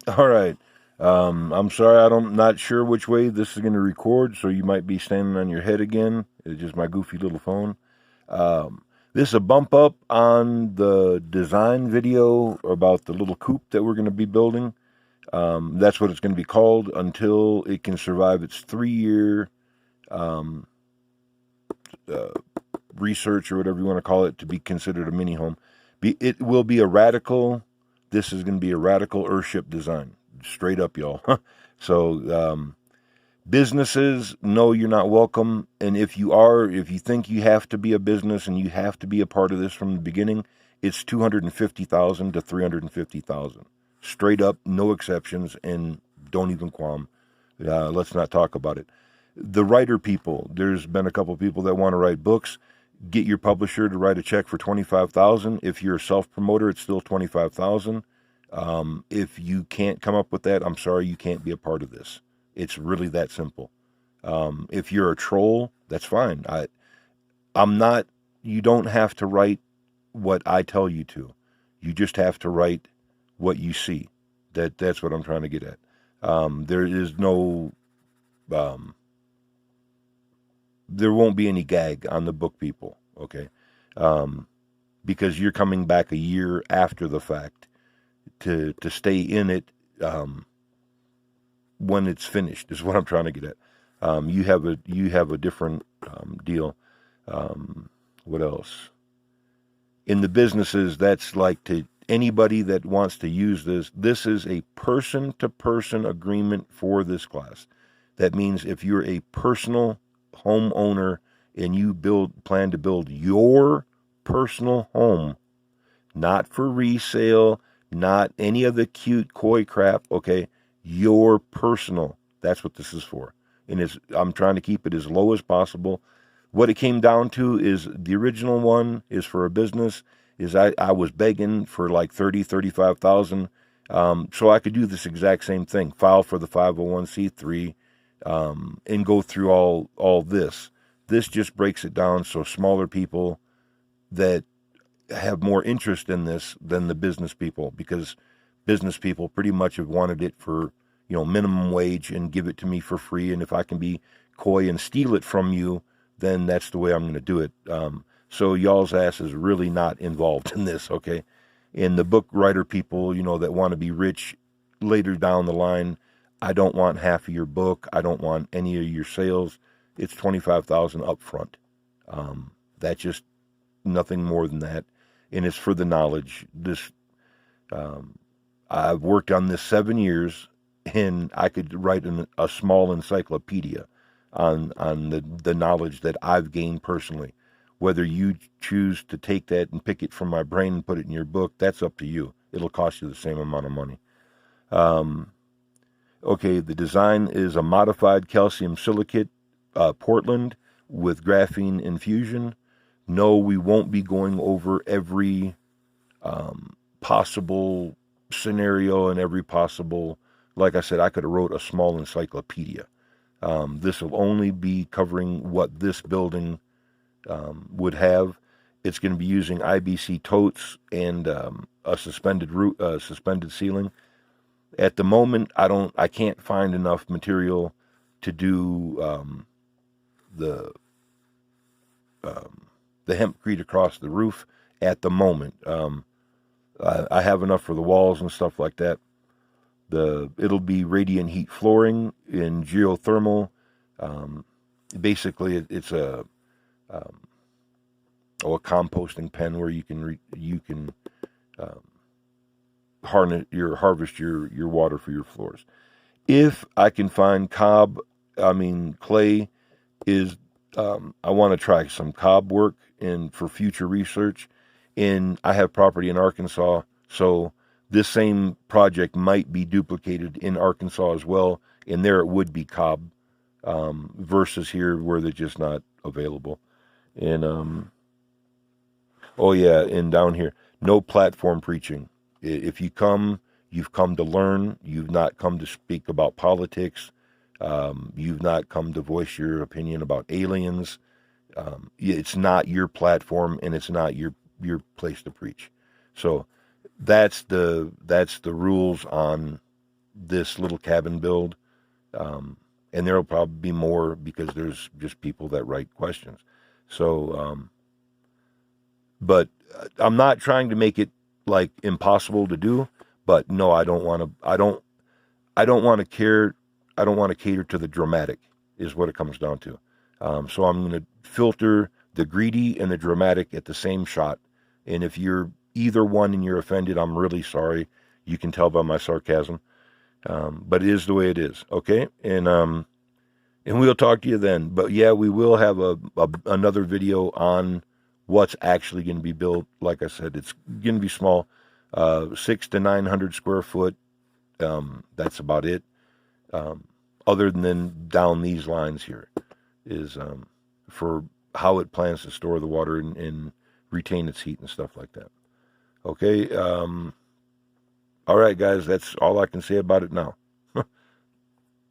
All right. I'm sorry, not sure which way this is going to record, so you might be standing on your head again. It's just my goofy little phone. This is a bump up on the design video about the little coop that we're going to be building. That's what it's going to be called until it can survive its 3 year um, uh, research or whatever you want to call it to be considered a mini home. It will be a radical. This is going to be a radical earthship design, straight up, y'all. So businesses, no, you're not welcome. And if you think you have to be a business and you have to be a part of this from the beginning, it's 250,000 to 350,000, straight up, no exceptions, and don't even qualm. Let's not talk about it. The writer people, there's been a couple of people that want to write books. Get your publisher to write a check for 25,000. If you're a self-promoter, it's still 25,000. If you can't come up with that, I'm sorry, you can't be a part of this. It's really that simple. If you're a troll, that's fine. I'm not. You don't have to write what I tell you to. You just have to write what you see. That's what I'm trying to get at. There is no. There won't be any gag on the book people, okay? Because you're coming back a year after the fact to stay in it when it's finished is what I'm trying to get at. You have a different deal. What else? In the businesses, that's like to anybody that wants to use this. This is a person-to-person agreement for this class. That means if you're a personal homeowner and you plan to build your personal home, not for resale, not any of the cute coy crap, okay? Your personal. That's what this is for. And I'm trying to keep it as low as possible. What it came down to is the original one is for a business. I was begging for like 35,000 so I could do this exact same thing. File for the 501c3 and go through all this. This just breaks it down so smaller people that have more interest in this than the business people, because business people pretty much have wanted it for minimum wage and give it to me for free. And if I can be coy and steal it from you, then that's the way I'm going to do it. So y'all's ass is really not involved in this, okay? And the book writer people, that want to be rich later down the line, I don't want half of your book. I don't want any of your sales. It's 25,000 up front. That's just nothing more than that. And it's for the knowledge. I've worked on this 7 years, and I could write a small encyclopedia on the knowledge that I've gained personally. Whether you choose to take that and pick it from my brain and put it in your book, that's up to you. It'll cost you the same amount of money. Okay, the design is a modified calcium silicate Portland with graphene infusion. No, we won't be going over every possible scenario and every possible, like I said, I could have wrote a small encyclopedia. This will only be covering what this building would have. It's going to be using IBC totes and a suspended ceiling. At the moment, I can't find enough material to do the HempCrete across the roof at the moment. I have enough for the walls and stuff like that. It'll be radiant heat flooring in geothermal. Basically, it's a composting pen where you can harvest your water for your floors. If I can find clay is I want to try some cob work and for future research. And I have property in Arkansas, so this same project might be duplicated in Arkansas as well, and there it would be cob versus here where they're just not available. And and down here, no platform preaching. If you've come to learn. You've not come to speak about politics. You've not come to voice your opinion about aliens. It's not your platform, and it's not your place to preach. So that's the rules on this little cabin build. And there'll probably be more because there's just people that write questions. So, but I'm not trying to make it like impossible to do. But no, I don't want to. I don't want to care. I don't want to cater to the dramatic. Is what it comes down to. So I'm going to filter the greedy and the dramatic at the same shot. And if you're either one and you're offended, I'm really sorry. You can tell by my sarcasm. But it is the way it is. Okay. And we'll talk to you then. But yeah, we will have another video on what's actually going to be built. Like I said, it's going to be small, 600 to 900 square foot. That's about it. Other than down these lines here is for how it plans to store the water and retain its heat and stuff like that. Okay. All right, guys, that's all I can say about it now.